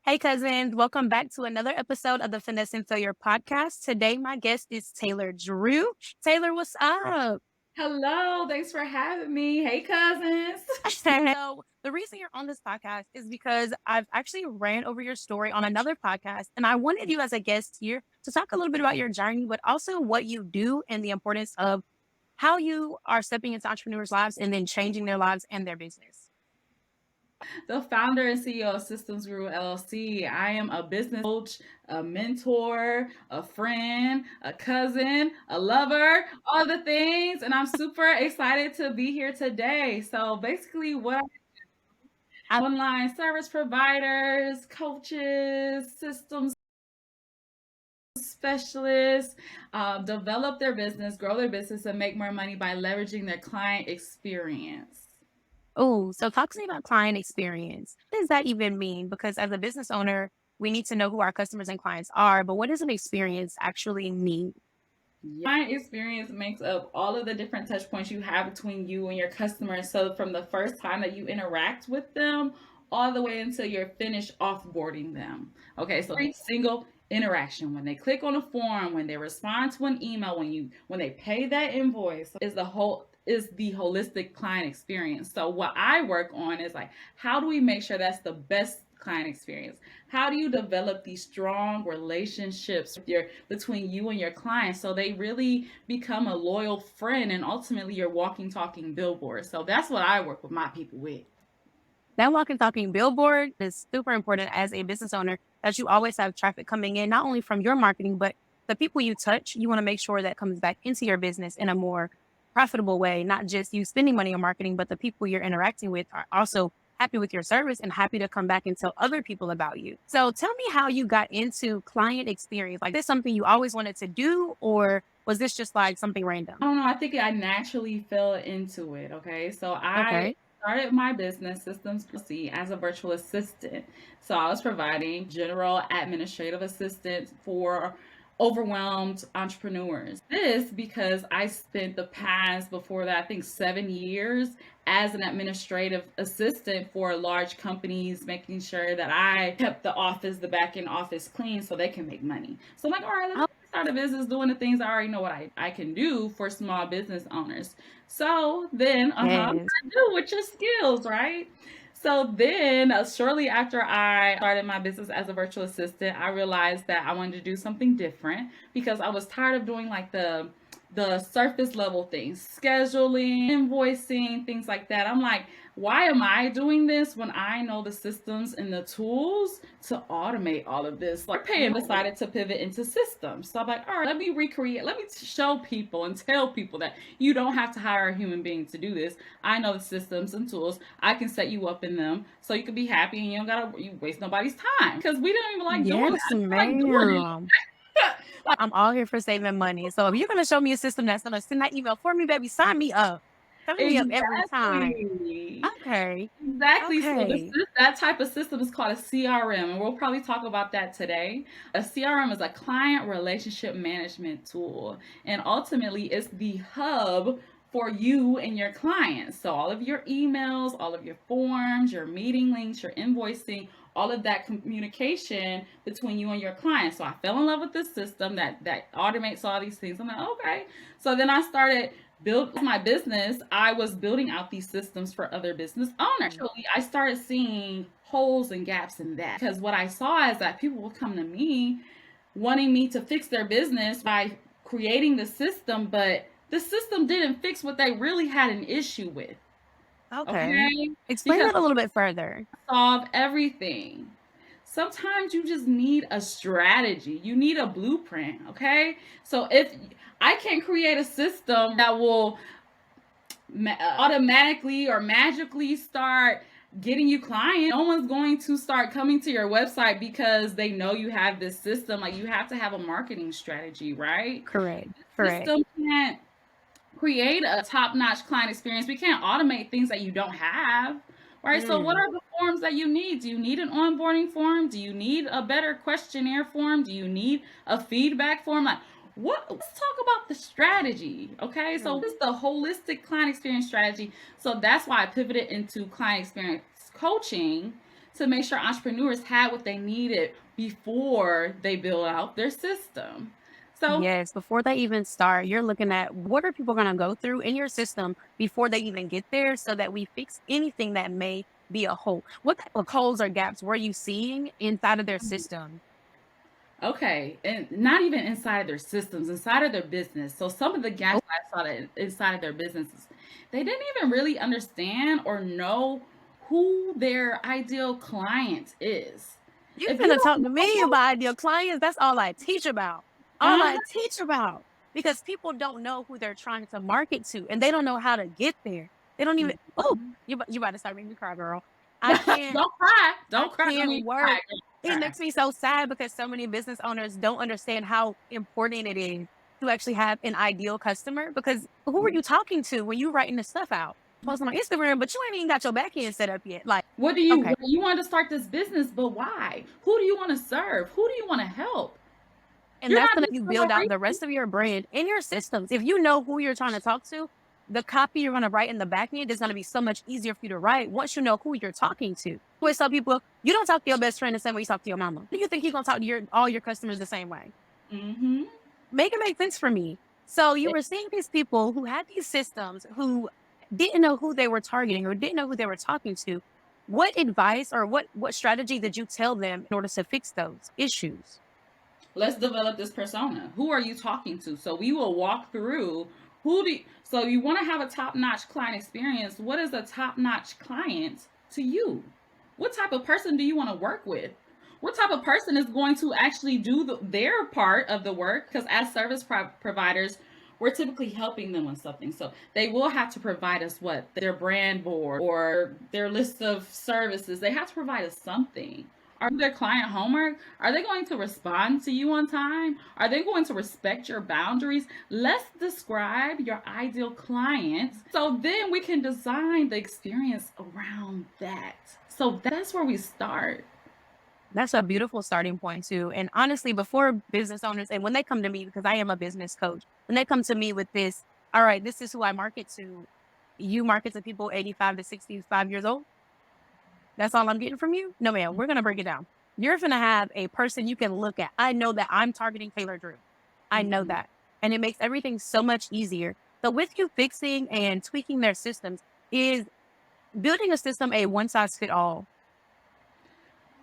Hey, cousins, welcome back to another episode of the Finesse and Failure podcast. Today, my guest is Taylor Drew. Taylor, what's up? Hello, thanks for having me. Hey, cousins. So, the reason you're on this podcast is because I've actually ran over your story on another podcast, and I wanted you as a guest here to talk a little bit about your journey, but also what you do and the importance of how you are stepping into entrepreneurs' lives and then changing their lives and their business. The founder and CEO of Systems Guru LLC. I am a business coach, a mentor, a friend, a cousin, a lover, all the things. And I'm super excited to be here today. So basically, what I, online service providers, coaches, systems specialists develop their business, grow their business, and make more money by leveraging their client experience. oh, so talk to me about client experience. What does that even mean? Because as a business owner, we need to know who our customers and clients are, but what does an experience actually mean? My experience makes up all of the different touch points you have between you and your customers. So from the first time that you interact with them all the way until you're finished offboarding them. Okay, so every single interaction, when they click on a form, when they respond to an email, when they pay that invoice, is the holistic client experience. So what I work on is like, how do we make sure that's the best client experience? How do you develop these strong relationships between you and your clients so they really become a loyal friend and ultimately your walking, talking billboard? So that's what I work with my people with. That walking, talking billboard is super important as a business owner that you always have traffic coming in, not only from your marketing, but the people you touch. You want to make sure that comes back into your business in a more profitable way, not just you spending money on marketing, but the people you're interacting with are also happy with your service and happy to come back and tell other people about you. So tell me how you got into client experience. Like, this something you always wanted to do, or was this just like something I random? don't know. I think I naturally fell into it. Okay. So I Okay. started my business, Systems LLC, as a virtual assistant. So I was providing general administrative assistance for overwhelmed entrepreneurs. This because I spent the past, before that, I think 7 years as an administrative assistant for large companies, making sure that I kept the back end office clean so they can make money. So I'm like, all right, let's start a business doing the things I already know what I can do for small business owners. So then, Yes. do with your skills, right? So then, shortly after I started my business as a virtual assistant, I realized that I wanted to do something different because I was tired of doing like the surface level things, scheduling, invoicing, things like that. I'm like, why am I doing this when I know the systems and the tools to automate all of this? Like, paying decided to pivot into systems. So I'm like, all right, let me show people and tell people that you don't have to hire a human being to do this. I know the systems and tools. I can set you up in them so you can be happy and you waste nobody's time. Because we don't even like doing Yes, that. We don't like doing it. ma'am. I'm all here for saving money. So if you're gonna show me a system that's gonna send that email for me, baby, sign me up. Sign me up every time. Exactly. Okay. Exactly. So Okay. that type of system is called a CRM, and we'll probably talk about that today. A CRM is a client relationship management tool, and ultimately it's the hub for you and your clients. So all of your emails, all of your forms, your meeting links, your invoicing, all of that communication between you and your clients. So I fell in love with this system that automates all these things. I'm like, okay. So then I started build my business. I was building out these systems for other business owners. Actually, I started seeing holes and gaps in that because what I saw is that people would come to me wanting me to fix their business by creating the system, but the system didn't fix what they really had an issue with. Okay. Okay? Explain Because that a little bit further. solve everything. Sometimes you just need a strategy. You need a blueprint, okay? So if I can create a system that will automatically or magically start getting you clients, no one's going to start coming to your website because they know you have this system. Like, you have to have a marketing strategy, right? Correct. The Correct. system can't create a top-notch client experience. We can't automate things that you don't have, right? So what Mm. are the forms that you need? Do you need an onboarding form? Do you need a better questionnaire form? Do you need a feedback form? Like, what? Let's talk about the strategy, okay? So Mm. what is the holistic client experience strategy? So that's why I pivoted into client experience coaching to make sure entrepreneurs had what they needed before they build out their system. So Yes, before they even start, you're looking at what are people going to go through in your system before they even get there so that we fix anything that may be a hole. What type of holes or gaps were you seeing inside of their system? okay, and not even inside of their systems, inside of their business. So some of the Oh, gaps I saw that inside of their businesses, they didn't even really understand or know who their ideal client is. you If you finna talk don't to me know, about ideal clients. That's all I teach about. All uh-huh, I teach about. Because people don't know who they're trying to market to and they don't know how to get there. They don't even, oh, mhm. you about to start making me cry, girl. I can't. Don't cry. I Don't cry. Don't can't make me cry. work. It Don't cry. makes me so sad because so many business owners don't understand how important it is to actually have an ideal customer because who are you talking to when you writing this stuff out? Posting on Instagram, but you ain't even got your back end set up yet. Like, okay. What you want to start this business, but why? Who do you want to serve? Who do you want to help? And You're that's not gonna just you for no build out the reason. rest of your brand in your systems. If you know who you're trying to talk to, the copy you're gonna write in the back end is gonna be so much easier for you to write once you know who you're talking to. I always tell people, you don't talk to your best friend the same way you talk to your mama. Do you think you're gonna talk to all your customers the same way? Mm-hmm. Make it make sense for me. So you were seeing these people who had these systems who didn't know who they were targeting or didn't know who they were talking to. What advice or what strategy did you tell them in order to fix those issues? Let's develop this persona. Who are you talking to? So we will walk through so you want to have a top-notch client experience. What is a top-notch client to you? What type of person do you want to work with? What type of person is going to actually do their part of the work? Because as service providers, we're typically helping them with something. So they will have to provide us what? Their brand board or their list of services. They have to provide us something. Are their client homework? Are they going to respond to you on time? Are they going to respect your boundaries? Let's describe your ideal client so then we can design the experience around that. So that's where we start. That's a beautiful starting point too. And honestly, before business owners and when they come to me, because I am a business coach, when they come to me with this, all right, this is who I market to. You market to people 85 to 65 years old. That's all I'm getting from you? No, ma'am. We're gonna break it down. You're gonna have a person you can look at. I know that I'm targeting Taylor Drew. I know Mhm. that. And it makes everything so much easier. So with you fixing and tweaking their systems, is building a system a one size fit all?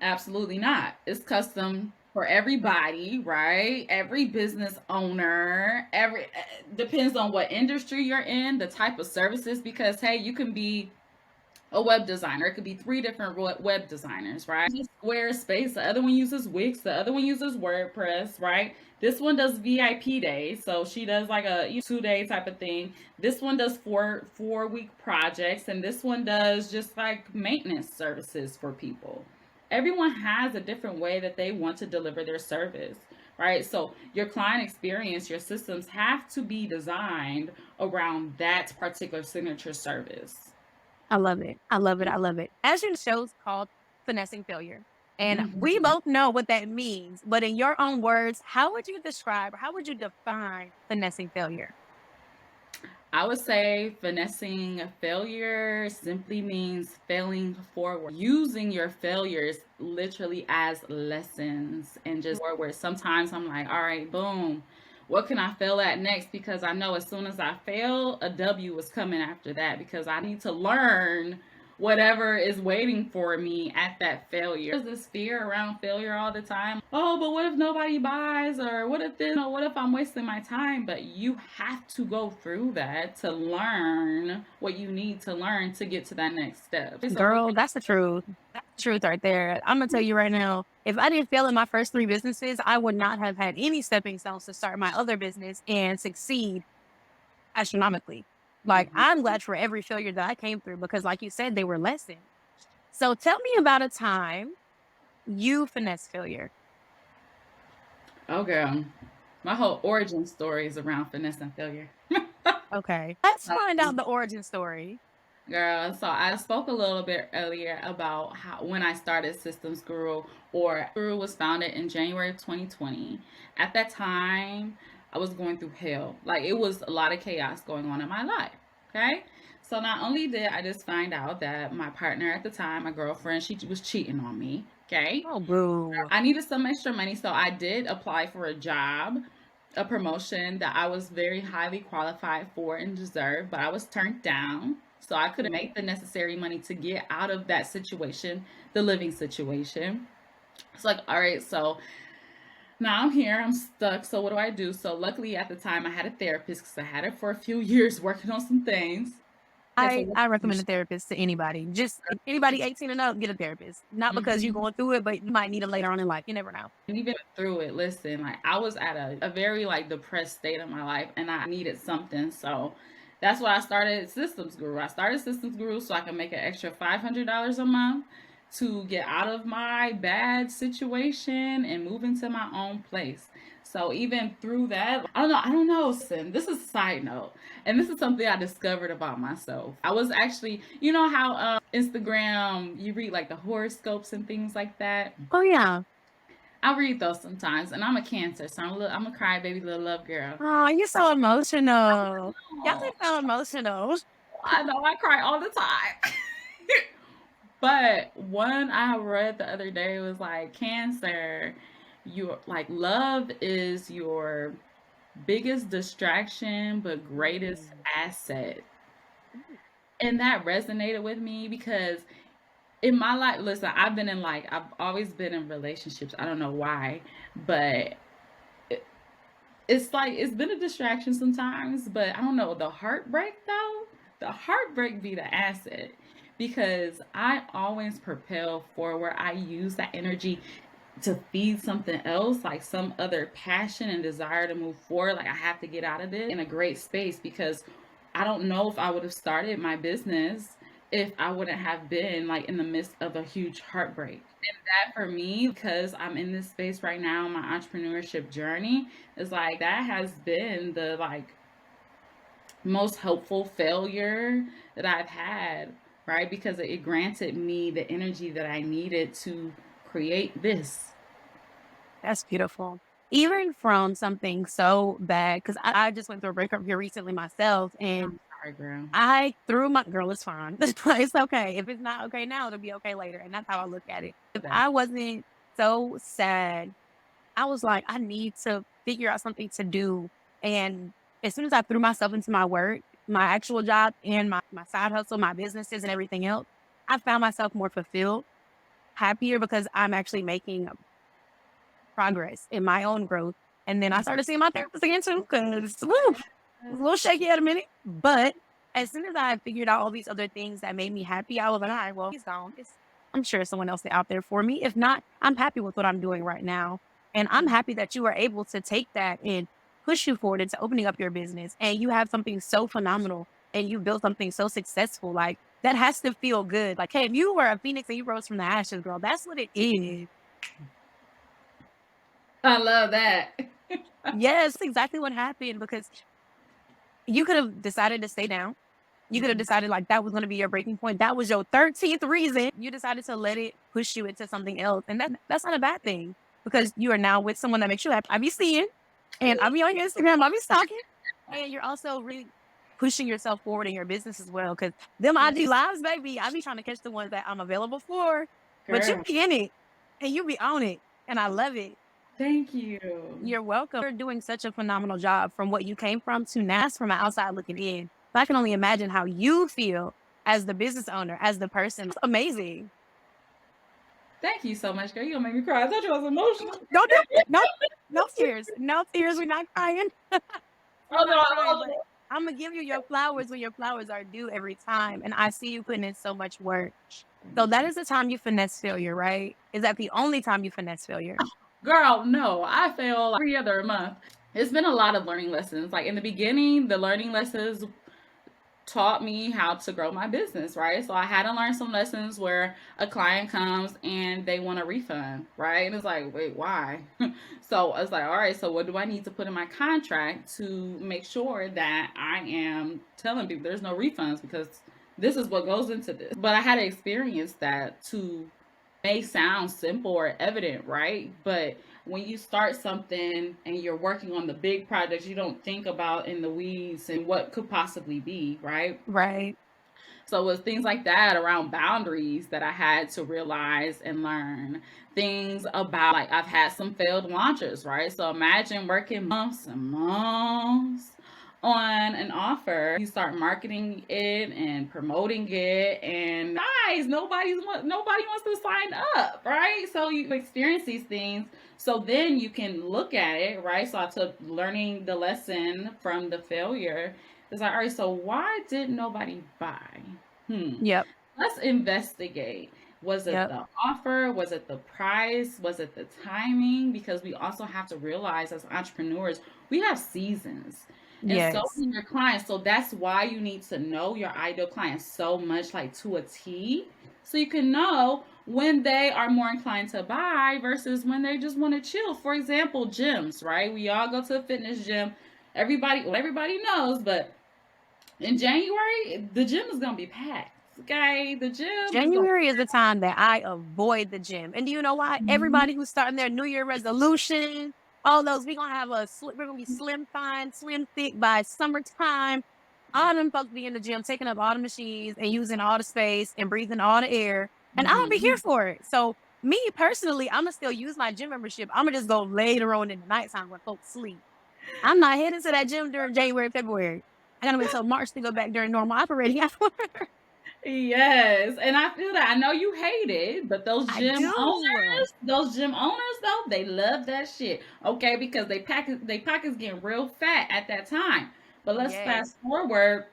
Absolutely not. It's custom for everybody, right? Every business owner, every depends on what industry you're in, the type of services because hey, you can be a web designer. It could be three different web designers, right? Squarespace, the other one uses Wix, the other one uses WordPress, right? This one does VIP days, so she does like a 2 day type of thing. This one does four week projects, and this one does just like maintenance services for people. Everyone has a different way that they want to deliver their service, right? So your client experience, your systems have to be designed around that particular signature service. I love it. I love it. I love it. As your show's called Finessing Failure. And we Mhm. both know what that means. But in your own words, how would you describe or how would you define finessing failure? I would say finessing failure simply means failing forward, using your failures literally as lessons and just forward. Sometimes I'm like, all right, boom, what can I fail at next? Because I know as soon as I fail, a W is coming after that because I need to learn whatever is waiting for me at that failure. There's this fear around failure all the time. Oh, but what if nobody buys? Or what if this? Or what if I'm wasting my time? But you have to go through that to learn what you need to learn to get to that next step. So Girl, that's the truth. That's the truth right there. I'm gonna tell you right now, if I didn't fail in my first three businesses, I would not have had any stepping stones to start my other business and succeed astronomically. Like I'm glad for every failure that I came through because, like you said, they were lessons. So tell me about a time you finesse failure. oh girl, my whole origin story is around finesse and failure. Okay. Let's find out the origin story. Girl, so I spoke a little bit earlier about how when I started Systems Guru, or Guru was founded in January of 2020. At that time, I was going through hell. Like it was a lot of chaos going on in my life. Okay. So not only did I just find out that my partner at the time, my girlfriend, she was cheating on me. Okay. Oh, boo. I needed some extra money, so I did apply for a job, a promotion that I was very highly qualified for and deserved, but I was turned down. So I couldn't make the necessary money to get out of that situation, the living situation. It's like, all right, so now I'm here, I'm stuck. So what do I do? So luckily at the time I had a therapist because I had it for a few years working on some things. Okay, so I recommend a therapist to anybody. Just anybody 18 and up, get a therapist. Not because you're Mhm. going through it, but you might need it later on in life. You never know. And even through it, listen, like I was at a very like depressed state of my life and I needed something. So that's why I started Systems Guru. I started Systems Guru so I can make an extra $500 a month to get out of my bad situation and move into my own place. So even through that, I don't know. Listen, this is a side note, and this is something I discovered about myself. I was actually, you know how Instagram, you read like the horoscopes and things like that. Oh, yeah. I read those sometimes, and I'm a Cancer, so I'm a crybaby little love girl. Oh, you're so emotional. Y'all Oh, are so emotional. I know I cry all the time. But one I read the other day was like Cancer, your like love is your biggest distraction but greatest asset. And that resonated with me because in my life, listen, I've always been in relationships. I don't know why, but it's like it's been a distraction sometimes, but I don't know, the heartbreak though, the heartbreak be the asset because I always propel forward. I use that energy to feed something else, like some other passion and desire to move forward. Like I have to get out of this in a great space because I don't know if I would have started my business if I wouldn't have been like in the midst of a huge heartbreak. And that for me, because I'm in this space right now, my entrepreneurship journey is like that has been the like most helpful failure that I've had, right? Because it granted me the energy that I needed to create this. That's beautiful. Even from something so bad, because I just went through a breakup here recently myself, I'm and sorry, girl. I threw my girl, it's fine. It's okay. If it's not okay now, it'll be okay later. And that's how I look at it. If That I wasn't so sad, I was like, I need to figure out something to do. And as soon as I threw myself into my work, my actual job and my side hustle, my businesses and everything else, I found myself more fulfilled, happier because I'm actually making progress in my own growth. And then I started seeing my therapist again too, because woo, it was a little shaky at a minute. But as soon as I figured out all these other things that made me happy, I was like, all right, well, he's gone. I'm sure someone else is out there for me. If not, I'm happy with what I'm doing right now. And I'm happy that you were able to take that and push you forward into opening up your business. And you have something so phenomenal and you built something so successful. Like that has to feel good. Like, hey, if you were a phoenix and you rose from the ashes, girl, that's what it is. I love that. Yes, exactly what happened because you could have decided to stay down. You could have decided like that was going to be your breaking point. That was your 13th reason. You decided to let it push you into something else. And that's not a bad thing because you are now with someone that makes you happy. I be seeing and I be on your Instagram, I be stalking. And you're also really pushing yourself forward in your business as well. Cause them IG lives, baby, I be trying to catch the ones that I'm available for. But you Girl, be in it and you be on it. And I love it. thank you. You're welcome. You're doing such a phenomenal job from what you came from to now from outside looking in. So I can only imagine how you feel as the business owner, as the person. It's amazing. Thank you so much, girl. You gonna make me cry. I thought you was emotional. Don't do it. No, no tears. No tears. We're not crying. We're Oh no, not crying, but I'm gonna give you your flowers when your flowers are due every time. And I see you putting in so much work. So that is the time you finesse failure, right? Is that the only time you finesse failure? girl, no. I fail like every other month. It's been a lot of learning lessons. Like in the beginning, the learning lessons taught me how to grow my business, right? So I had to learn some lessons where a client comes and they want a refund, right? And it's like, wait, why? So I was like, all right, so what do I need to put in my contract to make sure that I am telling people there's no refunds because this is what goes into this. But I had to experience that to may sound simple or evident, right? But when you start something and you're working on the big projects, you don't think about in the weeds and what could possibly be, right? Right. So it was things like that around boundaries that I had to realize and learn. Things about, like, I've had some failed launches, right? So imagine working months and months on an offer. You start marketing it and promoting it, and guys, nobody wants to sign up, right? So you experience these things, so then you can look at it, right? So I took learning the lesson from the failure. It's like, all right, so why did nobody buy? Yep. Let's investigate. Was it Yep. the offer? Was it the price? Was it the timing? Because we also have to realize, as entrepreneurs, we have seasons. And so Yes. do your clients. So that's why you need to know your ideal client so much, like to a T, so you can know when they are more inclined to buy versus when they just want to chill. For example, gyms, right? We all go to a fitness gym. Everybody knows, but in January, the gym is gonna be packed. Okay, the gym is gonna. January is the time that I avoid the gym. And do you know why? Mhm. Everybody who's starting their New Year resolution, all those, we're gonna be slim fine, slim thick by summertime. All them folks be in the gym, taking up all the machines and using all the space and breathing all the air. And I don't be here Mhm. for it. So me personally, I'm gonna still use my gym membership. I'm gonna just go later on in the nighttime when folks sleep. I'm not heading to that gym during January, February. I gotta wait till March to go back during normal operating hours. Yes, and I feel that. I know you hate it, but I do. those gym owners though, they love that shit. Okay, because they pockets getting real fat at that time. But let's Yes. fast forward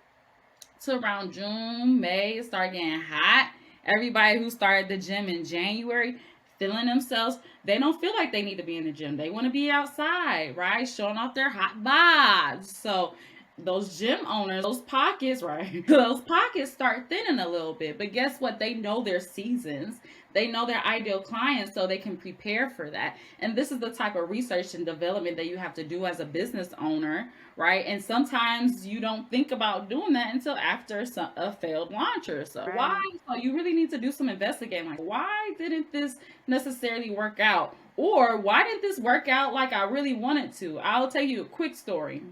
to around June, May, it started getting hot. Everybody who started the gym in January feeling themselves, they don't feel like they need to be in the gym. They want to be outside, right? Showing off their hot bods. So those gym owners, those pockets, right? Those pockets start thinning a little bit. But guess what? They know their seasons. They know their ideal clients, so they can prepare for that. And this is the type of research and development that you have to do as a business owner, right? And sometimes you don't think about doing that until after a failed launch or so. Why? Right. So you really need to do some investigating. Like, why didn't this necessarily work out? Or why didn't this work out like I really wanted to? I'll tell you a quick story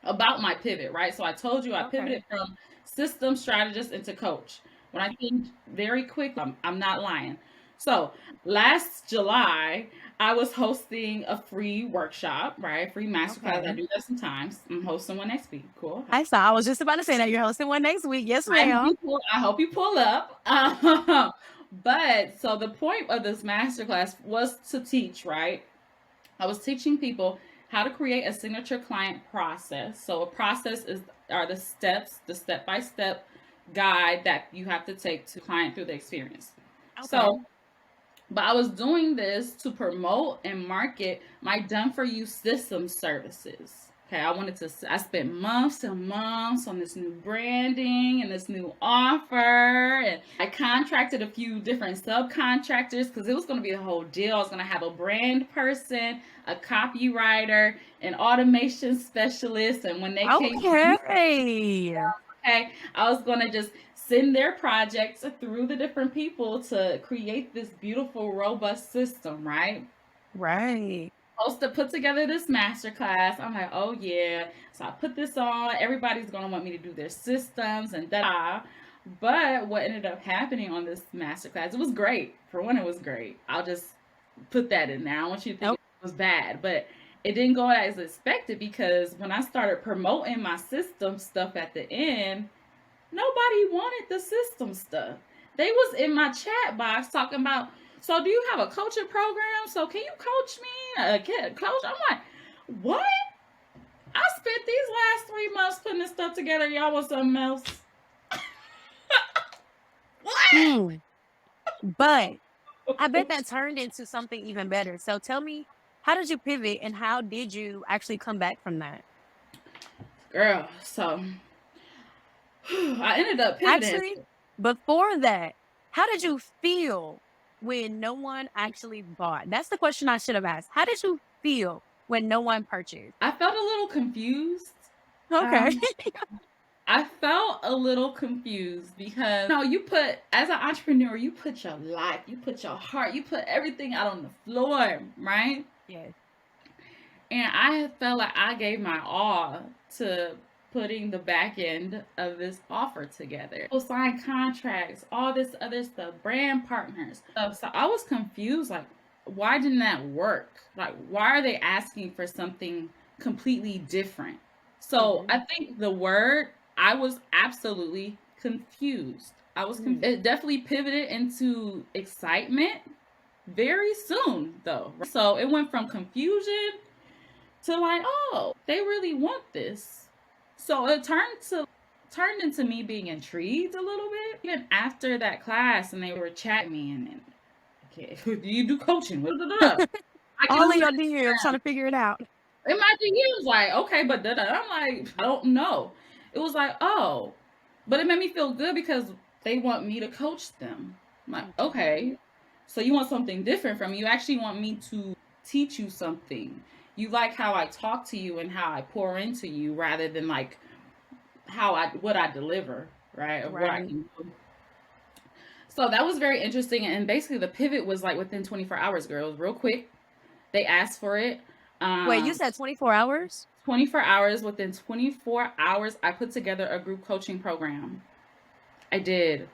about my pivot, right? So I told you I Okay. pivoted from system strategist into coach. When I think very quick, I'm not lying. So last July, I was hosting a free workshop, right? Free masterclass. I Okay. do that sometimes. I'm hosting one next week. Cool. I saw. I was just about to say that you're hosting one next week. Yes, ma'am. I hope you pull up. But so the point of this masterclass was to teach, right? I was teaching people how to create a signature client process. So a process are the steps, the step-by-step guide that you have to take to client through the experience. Okay. So, but I was doing this to promote and market my done for you system services. Okay, I spent months and months on this new branding and this new offer. And I contracted a few different subcontractors because it was going to be a whole deal. I was going to have a brand person, a copywriter, an automation specialist. And when they came, Okay. okay, I was going to just send their projects through the different people to create this beautiful, robust system, right? Right. Supposed to put together this masterclass. I'm like, oh yeah. So I put this on. Everybody's gonna want me to do their systems and da. But what ended up happening on this masterclass, it was great. For one, it was great. I'll just put that in there. I don't want you to think Nope. it was bad, but it didn't go as expected because when I started promoting my system stuff at the end, nobody wanted the system stuff. They was in my chat box talking about, so do you have a coaching program? So can you coach me? Coach? I'm like, what? I spent these last 3 months putting this stuff together. Y'all want something else? What? Mm. But I bet that turned into something even better. So tell me, how did you pivot and how did you actually come back from that? Girl, so I ended up pivoting. Actually, before that, how did you feel when no one actually bought? That's the question I should have asked. How did you feel when no one purchased? I felt a little confused. Okay. Um, I felt a little confused because you put, as an entrepreneur, you put your life, you put your heart, you put everything out on the floor, right? Yes. And I felt like I gave my all to putting the back end of this offer together. We'll sign contracts, all this other stuff, brand partners. So I was confused, like, why didn't that work? Like, why are they asking for something completely different? So I think the word, I was absolutely confused. It definitely pivoted into excitement very soon, though. So it went from confusion to like, oh, they really want this. So it turned into me being intrigued a little bit. Even after that class, and they were chatting me and okay, do you do coaching? I All in your DMs trying to figure it out. in my DMs like, okay, but I'm like, I don't know. It was like, oh, but it made me feel good because they want me to coach them. I'm like, okay, so you want something different from me. You actually want me to teach you something. You like how I talk to you and how I pour into you rather than like what I deliver, right? Or what I can do. So that was very interesting. And basically the pivot was like within 24 hours, girls, real quick. They asked for it. Wait, you said 24 hours? 24 hours. Within 24 hours, I put together a group coaching program. I did.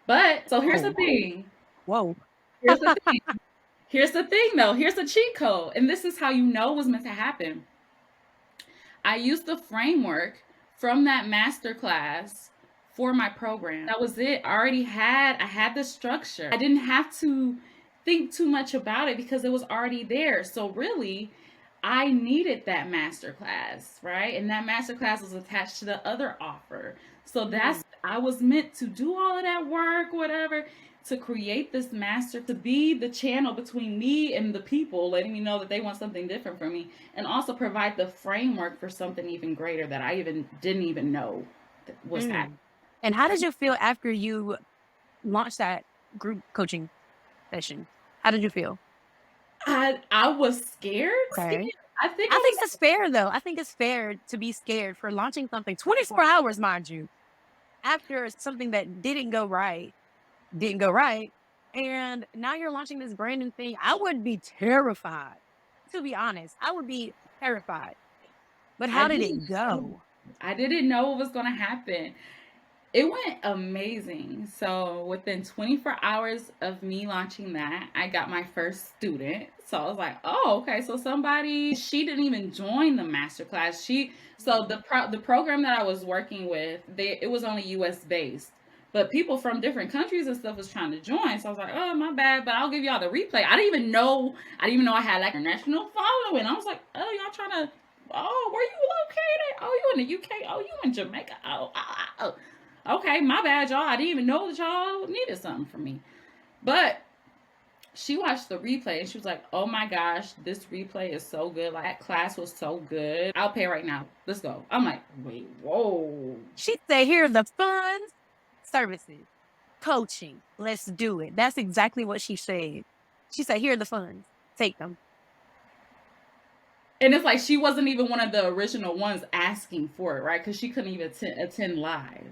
But so here's the thing. Whoa. Here's the thing. Here's the thing, though. Here's the cheat code. And this is how you know it was meant to happen. I used the framework from that masterclass for my program. That was it. I had the structure. I didn't have to think too much about it because it was already there. So really, I needed that masterclass, right? And that masterclass was attached to the other offer. So I was meant to do all of that work, whatever, to create this master, to be the channel between me and the people, letting me know that they want something different from me, and also provide the framework for something even greater that I didn't even know was happening. And how did you feel after you launched that group coaching session? How did you feel? I was scared. Okay. I think that's fair, though. I think it's fair to be scared for launching something 24 hours, mind you, after something that didn't go right, and now you're launching this brand new thing. I would be terrified, to be honest. I would be terrified. But how did it go? I didn't know what was going to happen. It went amazing. So within 24 hours of me launching that, I got my first student. So I was like, oh, okay. So she didn't even join the masterclass. The program that I was working with, it was only US based, but people from different countries and stuff was trying to join. So I was like, oh, my bad, but I'll give y'all the replay. I didn't even know I had like a national following. I was like, oh, y'all trying to, oh, where you located? Oh, you in the UK? Oh, you in Jamaica? Oh. Okay, my bad, y'all. I didn't even know that y'all needed something from me. But she watched the replay and she was like, oh my gosh, this replay is so good. Like, that class was so good. I'll pay right now. Let's go. I'm like, wait, whoa. She said, here are the funds, services, coaching. Let's do it. That's exactly what she said. She said, here are the funds. Take them. And it's like she wasn't even one of the original ones asking for it, right? Because she couldn't even attend live.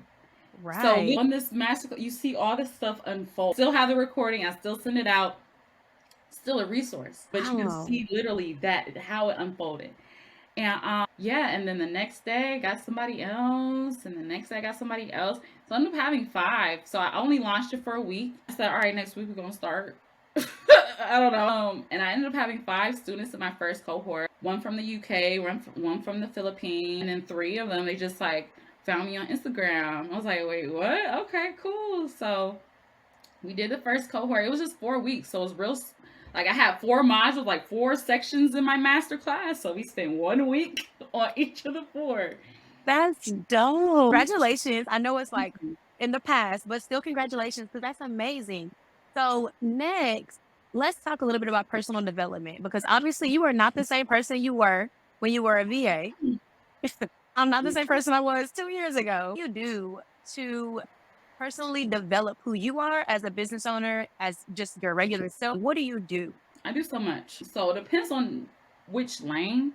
Right. So on this masterclass, you see all this stuff unfold. Still have the recording. I still send it out. Still a resource. But you can see literally how it unfolded. And and then the next day I got somebody else. And the next day I got somebody else. So I ended up having 5. So I only launched it for a week. I said, all right, next week we're going to start. I don't know. And I ended up having 5 students in my first cohort. 1 from the UK, 1 from the Philippines. And then 3 of them, they just like found me on Instagram. I was like, wait, what? Okay, cool. So we did the first cohort. It was just 4 weeks. So it was real, like I had 4 modules, like 4 sections in my master class. So we spent 1 week on each of the 4. That's dope. Congratulations. I know it's like in the past, but still congratulations, because that's amazing. So next, let's talk a little bit about personal development, because obviously you are not the same person you were when you were a VA. I'm not the same person I was 2 years ago. What do you do to personally develop who you are as a business owner, as just your regular self? What do you do? I do so much. So it depends on which lane.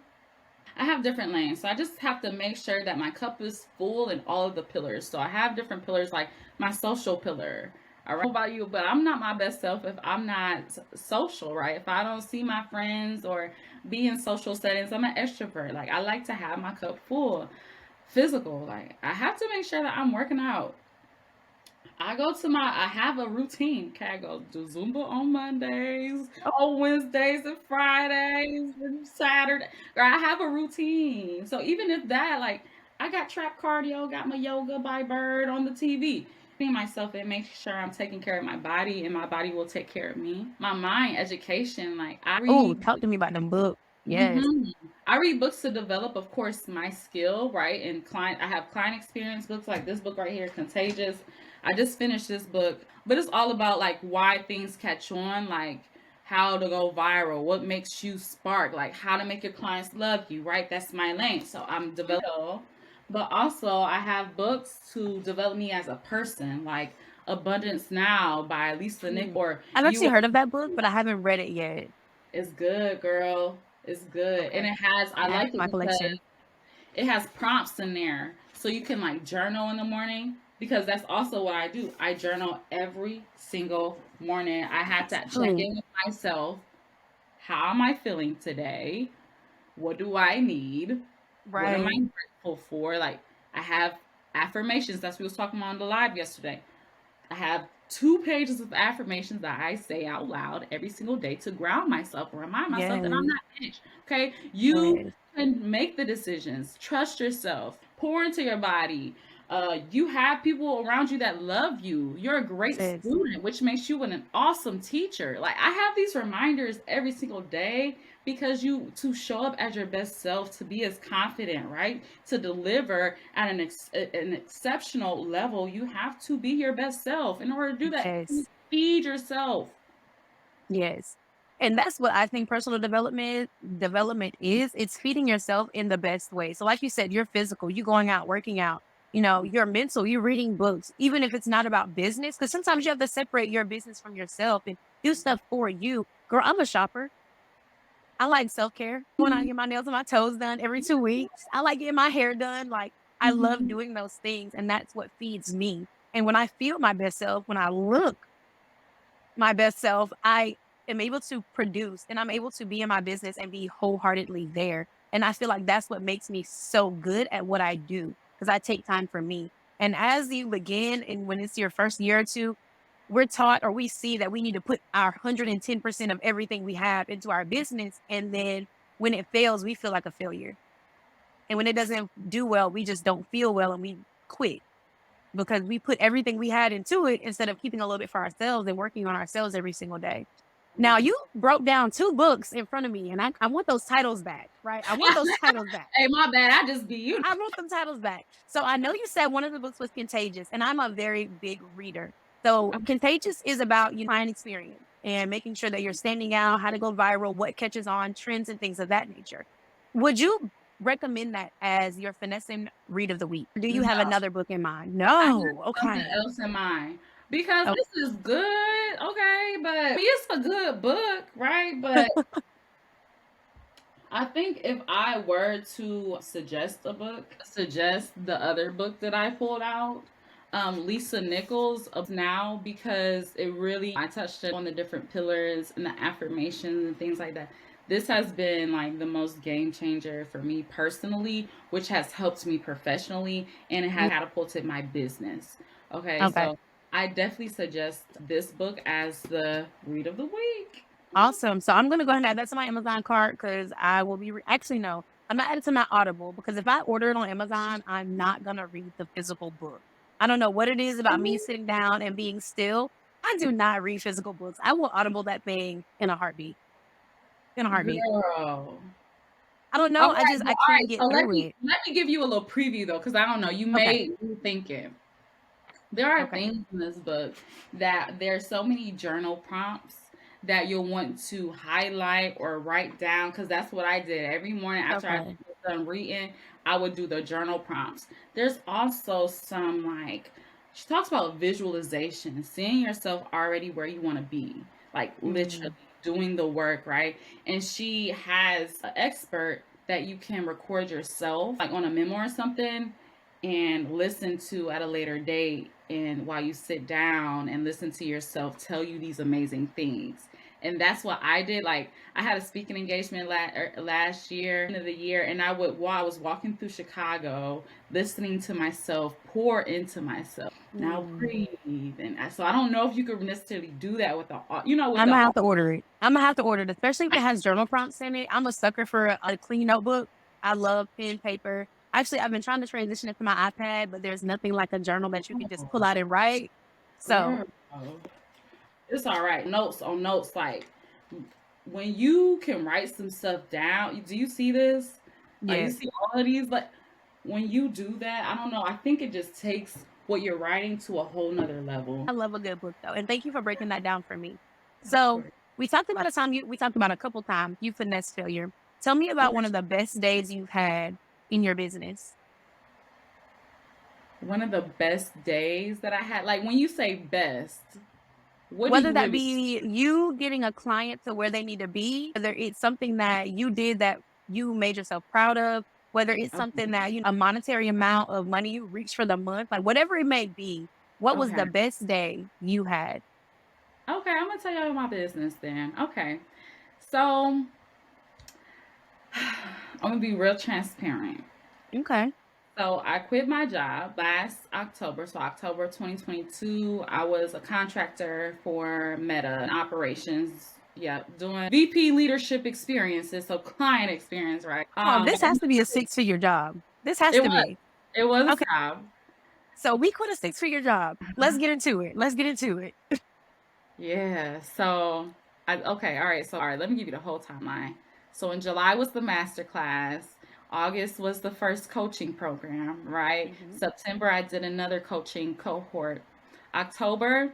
I have different lanes. So I just have to make sure that my cup is full in all of the pillars. So I have different pillars, like my social pillar. I don't know about you, but I'm not my best self if I'm not social, right? If I don't see my friends or be in social settings, I'm an extrovert. Like, I like to have my cup full. physical. Like, I have to make sure that I'm working out. I have a routine. Okay, I go do Zumba on Mondays, Oh, on Wednesdays and Fridays and Saturday. Or I have a routine. So even if that, like, I got trap cardio, got my yoga by Bird on the TV. Being myself and make sure I'm taking care of my body and my body will take care of me. My mind, education, like I oh, read. talk to me about them books. Yes. Mhm. I read books to develop, of course, my skill, right? And I have client experience books like this book right here, Contagious. I just finished this book, but it's all about like why things catch on, like how to go viral, what makes you spark, like how to make your clients love you, right? That's my lane. So I'm developing, but also I have books to develop me as a person, like Abundance Now by Lisa Nick, or I've actually you heard of that book, but I haven't read it yet. it's good, girl. It's good. And Okay. I Add like to it my because collection. it has prompts in there. So you can like journal in the morning because that's also what I do. I journal every single morning. I have to check Oh, in with myself. How am I feeling today? What do I need? What am I right. grateful for? Like I have affirmations. That's what we was talking about on the live yesterday. I have 2 pages of affirmations that I say out loud every single day to ground myself and remind myself that I'm Yes. not finished. Okay. You Yes. can make the decisions, trust yourself, pour into your body. You have people around you that love you. You're a great Yes. student, which makes you an awesome teacher. Like I have these reminders every single day because you to show up as your best self, to be as confident, right? To deliver at an exceptional level, you have to be your best self. In order to do that, you Yes. feed yourself. Yes. And that's what I think personal development is. It's feeding yourself in the best way. So like you said, you're physical, you going out, working out, you're mental, you're reading books, even if it's not about business, because sometimes you have to separate your business from yourself and do stuff for you. Girl, I'm a shopper. I like self-care. When I Mhm. get my nails and my toes done every 2 weeks, I like getting my hair done. Like I love Mhm. doing those things. And that's what feeds me. And when I feel my best self, when I look my best self, I am able to produce and I'm able to be in my business and be wholeheartedly there. And I feel like that's what makes me so good at what I do because I take time for me. And as you begin, and when it's your first year or two, we're taught or we see that we need to put our 110% of everything we have into our business. And then when it fails, we feel like a failure. And when it doesn't do well, we just don't feel well and we quit because we put everything we had into it instead of keeping a little bit for ourselves and working on ourselves every single day. Now you broke down 2 books in front of me and I want those titles back, right? I want those titles back. Hey, my bad. I just be you. I wrote them titles back. So I know you said one of the books was Contagious, and I'm a very big reader. So Contagious is about client experience and making sure that you're standing out, how to go viral, what catches on, trends and things of that nature. Would you recommend that as your finessing read of the week? Or do you have No, another book in mind? I have No. something Okay. else in mind because Oh, this is good. Okay, but I mean, it's a good book, right? But I think if I were to suggest a book, suggest the other book that I pulled out, Lisa Nichols of Now, because it really, I touched on the different pillars and the affirmations and things like that. This has been like the most game changer for me personally, which has helped me professionally and it has catapulted my business. Okay, okay. so I definitely suggest this book as the read of the week. Awesome. So I'm gonna go ahead and add that to my Amazon cart because I will be actually no, I'm not adding to my Audible because if I order it on Amazon, I'm not gonna read the physical book. I don't know what it is about me sitting down and being still. I do not read physical books. I will Audible that thing in a heartbeat. In a heartbeat. Girl. I don't All know. right, well, I all can't right. So get through it. let me give you a little preview though, because I don't know. You Okay. may be thinking there are Okay. things in this book that there's so many journal prompts that you'll want to highlight or write down because that's what I did every morning after I Okay. was done reading. I would do the journal prompts. There's also some like she talks about visualization, seeing yourself already where you want to be, like literally Mm, doing the work, right? And she has an expert that you can record yourself, like on a memo or something, and listen to at a later date and while you sit down and listen to yourself tell you these amazing things And that's what I did. Like I had a speaking engagement last year, end of the year, and while I was walking through Chicago, listening to myself, pour into myself. Now Mm. breathe, and so I don't know if you could necessarily do that with with I'm the. gonna have to order it. I'm gonna have to order it, especially if it has journal prompts in it. I'm a sucker for a clean notebook. I love pen, paper. Actually, I've been trying to transition it to my iPad, but there's nothing like a journal that you can just pull Oh, out and write. So girl, it's all right. Notes on notes, like when you can write some stuff down. Do you see this? Like you yes, see all of these, like when you do that, I don't know. I think it just takes what you're writing to a whole nother level. I love a good book though, and thank you for breaking that down for me. Of So course. we talked about a couple times you finesse failure. Tell me about one of the best days you've had in your business. One of the best days that I had, like when you say best, what do Whether you that really? be you getting a client to where they need to be, whether it's something that you did that you made yourself proud of, whether it's something Okay. that, a monetary amount of money you reached for the month, like whatever it may be, what was Okay. the best day you had? Okay, I'm gonna tell you my business then. Okay. So I'm gonna be real transparent. Okay. So I quit my job last October. So October 2022, I was a contractor for Meta in operations. Yeah, doing VP leadership experiences, so client experience, right? Oh, this has to be a six-figure job. This has It to was be. it was Okay. a job. So we quit a six-figure job. Let's get into it. Let's get into it. Yeah. So okay, all right. So all right, let me give you the whole timeline. So in July was the master class. August was the first coaching program, right? Mhm. September I did another coaching cohort. October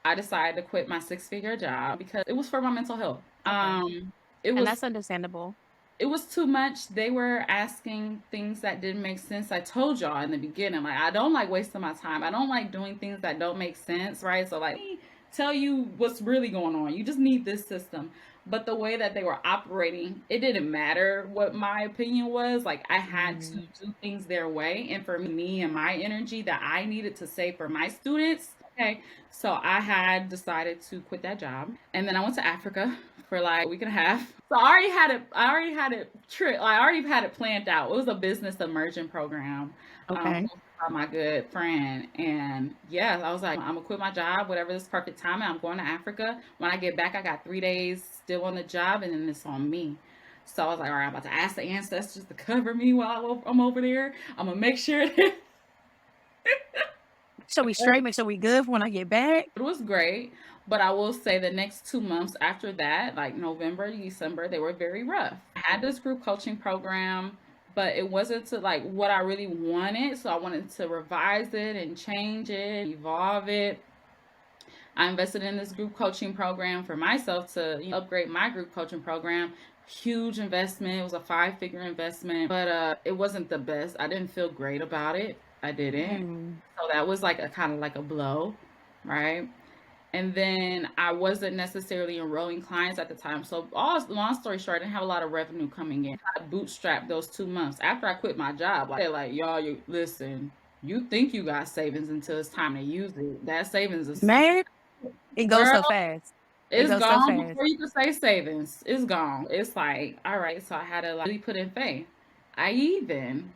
I decided to quit my six-figure job because it was for my mental health. Okay. It And was that's understandable. it was too much. They were asking things that didn't make sense. I told y'all in the beginning, like I don't like wasting my time. I don't like doing things that don't make sense, right? So like, let me tell you what's really going on. You just need this system. But the way that they were operating, it didn't matter what my opinion was. Like I had to Mm. do things their way, and for me and my energy that I needed to save for my students. Okay, so I had decided to quit that job, and then I went to Africa for like a week and a half. So I already had it. I already had it. I already had it planned out. It was a business immersion program, Okay. hosted by my good friend. And yeah, I was like, I'm gonna quit my job, whatever this perfect time. I'm going to Africa. When I get back, I got 3 days still on the job, and then it's on me. So I was like, all right, I'm about to ask the ancestors to cover me while I'm over there. I'm gonna make sure. So we straight, make sure we good for when I get back. It was great, but I will say the next 2 months after that, like November, December, they were very rough. I had this group coaching program, but it wasn't to like what I really wanted. So I wanted to revise it and change it, evolve it. I invested in this group coaching program for myself to upgrade my group coaching program. Huge investment. It was a five-figure investment, but it wasn't the best. I didn't feel great about it. I didn't. Mm. So that was like a kind of like a blow, right? And then I wasn't necessarily enrolling clients at the time. So, all long story short, I didn't have a lot of revenue coming in. I bootstrapped those 2 months after I quit my job. Like, they're like, y'all, you listen. You think you got savings until it's time to use it. That savings is, Man, it goes girl, so fast. It it's goes so gone fast. before you can say savings. It's gone. It's like, all right. So I had to like really put in faith. I even,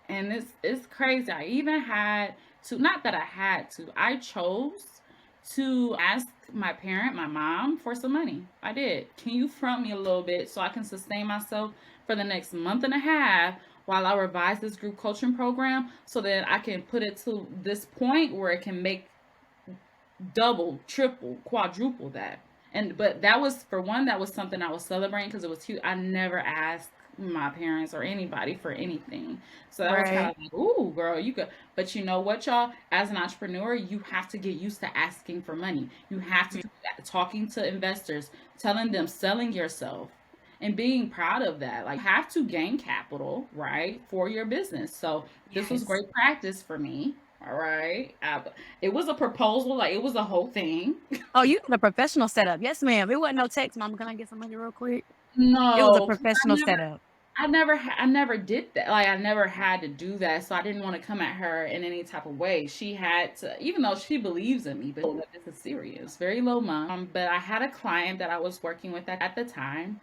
and it's crazy. I even had to, not that I had to, I chose to ask my parent, my mom, for some money. I did. Can you front me a little bit so I can sustain myself for the next month and a half while I revise this group coaching program so that I can put it to this point where it can make double, triple, quadruple that. And but that was, for one, that was something I was celebrating because it was huge. I never asked my parents or anybody for anything. So that was kind Right. of like, ooh, girl, you could. But you know what, y'all? As an entrepreneur, you have to get used to asking for money. You have to Mm. do that, talking to investors, telling them, selling yourself, and being proud of that. Like, you have to gain capital, right, for your business. So this was Yes. great practice for me. All right. It was a proposal, like it was a whole thing. Oh, you got a professional setup. Yes, ma'am. It wasn't no text, mama. Can I get some money real quick? It was a No, 'cause I professional never setup. I never did that. Like, I never had to do that, so I didn't want to come at her in any type of way. She had to, even though she believes in me, but oh, this is serious, very low month. But I had a client that I was working with at the time,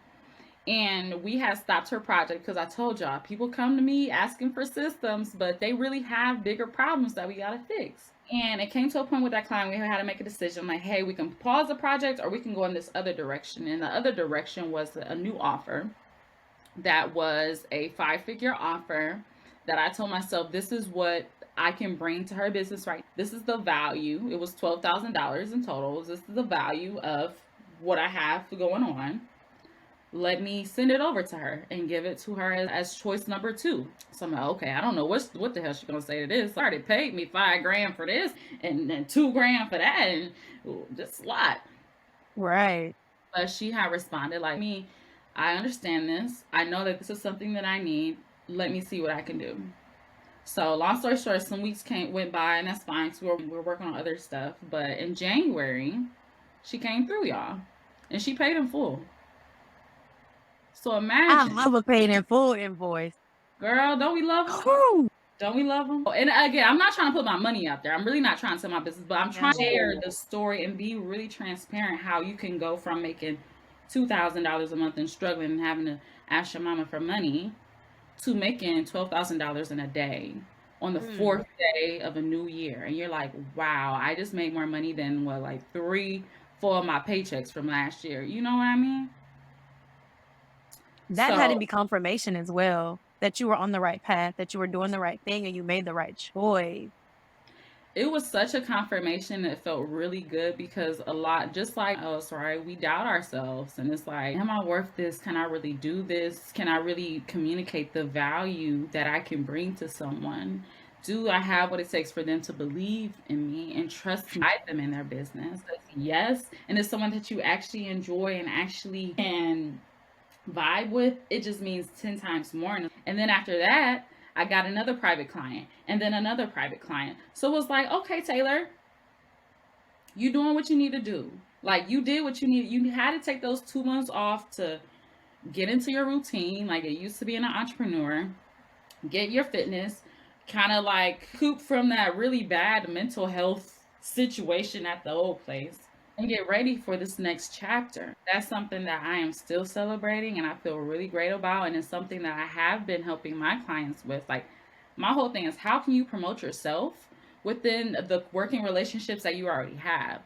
and we had stopped her project because I told y'all people come to me asking for systems, but they really have bigger problems that we gotta fix. And it came to a point with that client we had to make a decision like, hey, we can pause the project or we can go in this other direction. And the other direction was a new offer that was a 5-figure offer that I told myself this is what I can bring to her business, right? This is the value. It was $12,000 in total. This is the value of what I have going on. Let me send it over to her and give it to her as choice number 2. So I'm like, okay, I don't know what the hell she's gonna say to this. I already paid me $5,000 for this and then $2,000 for that, and just a lot. Right. But she had responded like, me, I understand this. I know that this is something that I need. Let me see what I can do. So long story short, some weeks went by, and that's fine because we're working on other stuff. But in January, she came through, y'all, and she paid in full. So I imagine, love a paid in full invoice. girl, don't we love them? Whew. Don't we love them? And again, I'm not trying to put my money out there. I'm really not trying to sell my business, but I'm trying to share the story and be really transparent how you can go from making $2,000 a month and struggling and having to ask your mama for money to making $12,000 in a day on the 4th day of a new year. And you're like, wow, I just made more money than what, like 3-4 of my paychecks from last year. You know what I mean? That had to So be confirmation as well that you were on the right path, that you were doing the right thing, and you made the right choice. it was such a confirmation that felt really good because a lot, just like us, right? We doubt ourselves, and it's like, am I worth this? Can I really do this? Can I really communicate the value that I can bring to someone? Do I have what it takes for them to believe in me and trust me, guide them in their business? Yes, and it's someone that you actually enjoy and actually can vibe with, it just means 10 times more. And then after that, I got another private client and then another private client. So it was like, okay, Taylor, you doing what you need to do. Like, you did what you needed. You had to take those 2 months off to get into your routine, like it used to being an entrepreneur, get your fitness, kind of like coop from that really bad mental health situation at the old place and get ready for this next chapter. That's something that I am still celebrating and I feel really great about. And it's something that I have been helping my clients with. Like, my whole thing is, how can you promote yourself within the working relationships that you already have?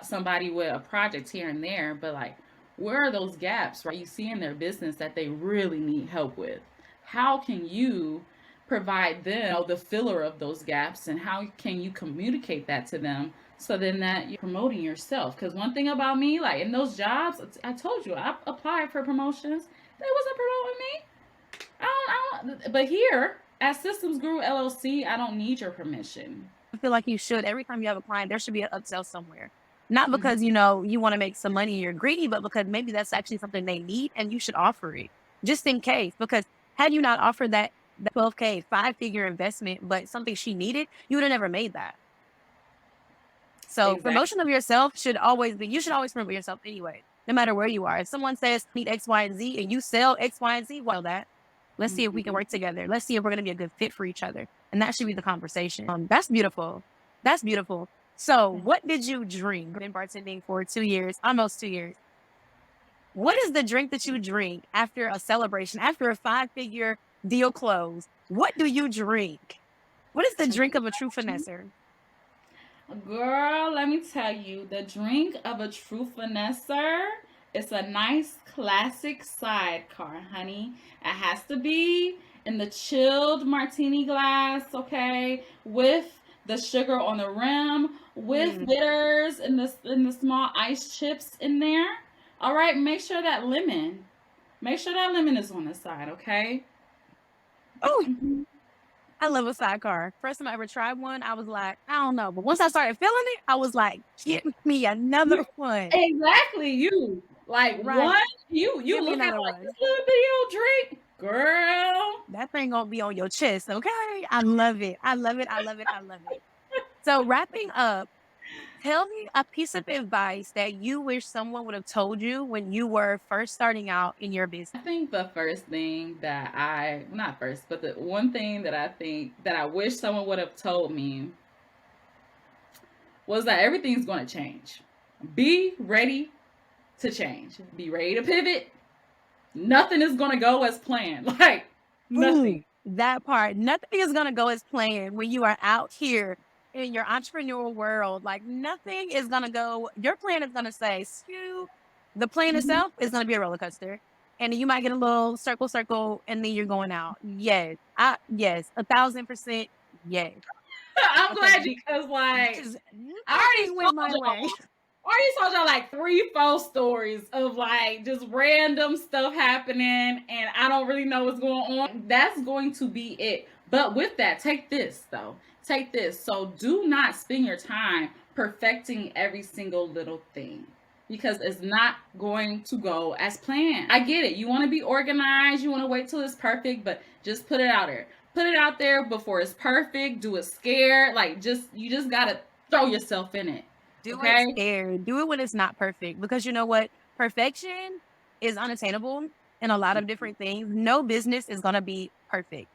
Somebody with a project here and there, but like, where are those gaps, right? You see in their business that they really need help with. How can you provide them the filler of those gaps, and how can you communicate that to them so then that you're promoting yourself? Because one thing about me, like in those jobs, I told you I applied for promotions, they wasn't promoting me. I don't, but here at Systems Guru LLC, I don't need your permission. I feel like you should. Every time you have a client, there should be an upsell somewhere. Not because, you know, you want to make some money and you're greedy, but because maybe that's actually something they need and you should offer it just in case. Because had you not offered that 12K 5-figure investment, but something she needed, you would have never made that. So Exactly. promotion of yourself should always be, you should always promote yourself anyway, no matter where you are. If someone says need X, Y, and Z and you sell X, Y, and Z, well, that let's see if we can work together. Let's see if we're going to be a good fit for each other. And that should be the conversation. That's beautiful. That's beautiful. So what did you drink? Been bartending for 2 years, almost 2 years. What is the drink that you drink after a celebration, after a 5-figure deal close? What do you drink? What is the drink of a true finesser? Girl, let me tell you, the drink of a true finesser is a nice classic sidecar, honey. It has to be in the chilled martini glass, okay, with the sugar on the rim, with bitters and the small ice chips in there. All right, make sure that lemon is on the side, okay? Oh, I love a sidecar. First time I ever tried one, I was like, I don't know. But once I started feeling it, I was like, get me another one. Exactly, you. Like, Right. one, you Give me look at another like one. this little video drink, girl. That thing gonna be on your chest, okay? I love it. I love it. I love it. I love it. So wrapping up, Tell me a piece of advice that you wish someone would have told you when you were first starting out in your business. I think the first thing that not first, but the one thing that I think that I wish someone would have told me was that everything's going to change. Be ready to change. Be ready to pivot. Nothing is going to go as planned. Like, Ooh, nothing. that part. Nothing is gonna go as planned when you are out here in your entrepreneurial world. Like nothing is gonna go. Your plan is gonna say, "Skew." The plan Mhm. itself is gonna be a roller coaster, and you might get a little circle, circle, and then you're going out. Yes, yes, 1,000%. Yes. I'm Okay, glad because, like, because I already nothing went told my way. y'all. I already told y'all like 3, 4 stories of like just random stuff happening, and I don't really know what's going on. That's going to be it. But with that, take this though. Take this. So do not spend your time perfecting every single little thing because it's not going to go as planned. I get it. You want to be organized, you want to wait till it's perfect, but just put it out there. Put it out there before it's perfect. Do it scared. Like you just gotta throw yourself in it. Do it Okay? scared. Do it when it's not perfect because you know what? Perfection is unattainable in a lot of different things. No business is going to be perfect.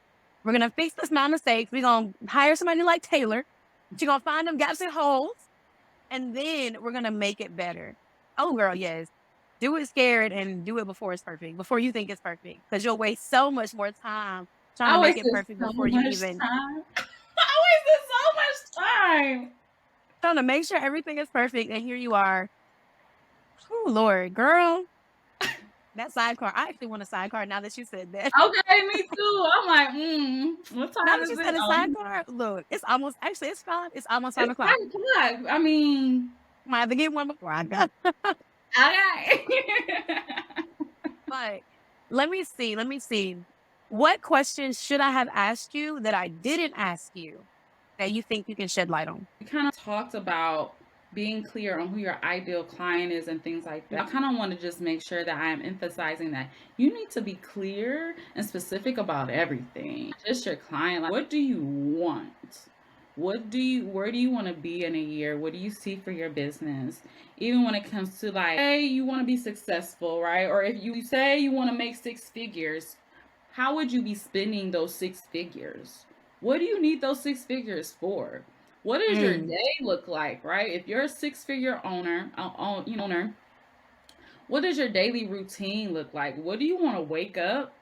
We're going to fix this amount of mistakes. We're going to hire somebody like Taylor. She's going to find them gaps and holes, and then we're going to make it better. Oh, girl, yes. Do it scared and do it before it's perfect, before you think it's perfect, because you'll waste so much more time trying to I make it wasted perfect so before you much even time. I wasted so much time. trying to make sure everything is perfect. And here you are. Oh, Lord, girl. That sidecar, I actually want a sidecar now that you said that. Okay, me too. I'm like, what Now time that is you it? said a Oh, sidecar, look, it's almost actually it's 5. It's almost 5 o'clock. it's 5 o'clock. I mean, Might have to get one before I go. I But let me see. What questions should I have asked you that I didn't ask you that you think you can shed light on? we kind of talked about being clear on who your ideal client is and things like that. I kind of want to just make sure that I am emphasizing that you need to be clear and specific about everything. Just your client, like what do you want? Where do you want to be in a year? What do you see for your business? Even when it comes to like, hey, you want to be successful, right? Or if you say you want to make 6 figures, how would you be spending those 6 figures? What do you need those 6 figures for? What does your Mm, day look like, right? If you're a 6 figure owner, what does your daily routine look like? What do you want to wake up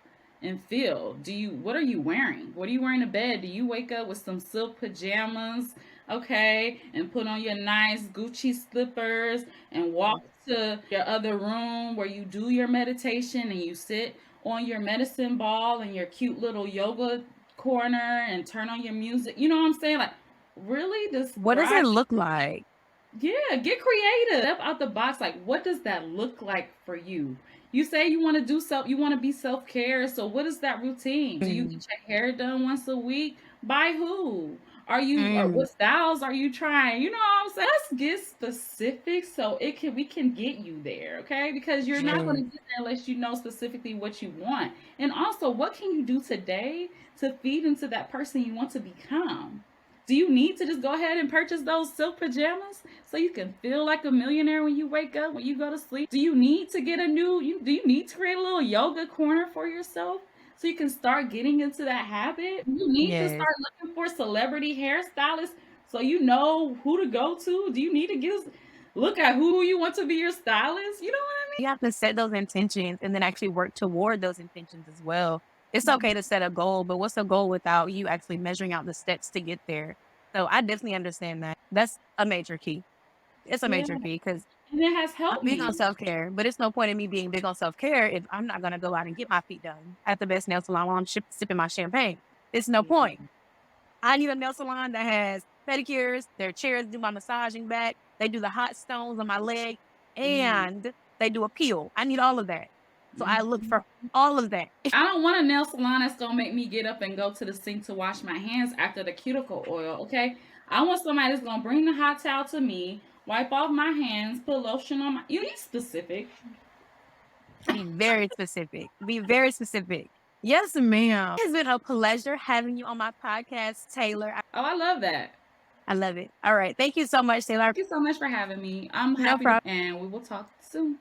and feel? What are you wearing? What are you wearing to bed? Do you wake up with some silk pajamas, okay, and put on your nice Gucci slippers and walk to your other room where you do your meditation and you sit on your medicine ball and your cute little yoga corner and turn on your music? You know what I'm saying? Like really what does describe. it look like? Yeah, get creative. Step out the box. Like, what does that look like for you? You say you want to you want to be self care. So, what is that routine? Do you Mm, get your hair done once a week? By who? Or mm, what styles are you trying? You know what I'm saying? Let's get specific so we can get you there, okay? Because you're not going mm, to get there unless you know specifically what you want. And also, what can you do today to feed into that person you want to become? Do you need to just go ahead and purchase those silk pajamas so you can feel like a millionaire when you wake up, when you go to sleep? Do you need to get do you need to create a little yoga corner for yourself so you can start getting into that habit? Do you need to yes. start looking for celebrity hairstylists so you know who to go to? Do you need to look at who you want to be your stylist? You know what You have to set those intentions and then actually work toward those intentions as well. It's I mean? okay to set a goal, but what's a goal without you actually measuring out the steps to get there? So I definitely understand that. That's a major key. It's a Yeah, major key because and it has I'm helped big on me. self care, but it's no point in me being big on self care if I'm not going to go out and get my feet done at the best nail salon while I'm sipping my champagne. It's no point. I need a nail salon that has pedicures, their chairs do my massaging back, they do the hot stones on my leg, Mhm. and they do a peel. I need all of that. So I look Mhm. for all of that. I don't want a nail salon that's gonna make me get up and go to the sink to wash my hands after the cuticle oil, okay? I want somebody that's gonna bring the hot towel to me, wipe off my hands, put lotion on my. You need specific. Be very specific. Be very specific. Yes, ma'am. It's been a pleasure having you on my podcast, Taylor. Oh, I love that. I love it. All right. Thank you so much, Taylor. Thank you so much for having me. I'm No happy to, problem. and we will talk soon.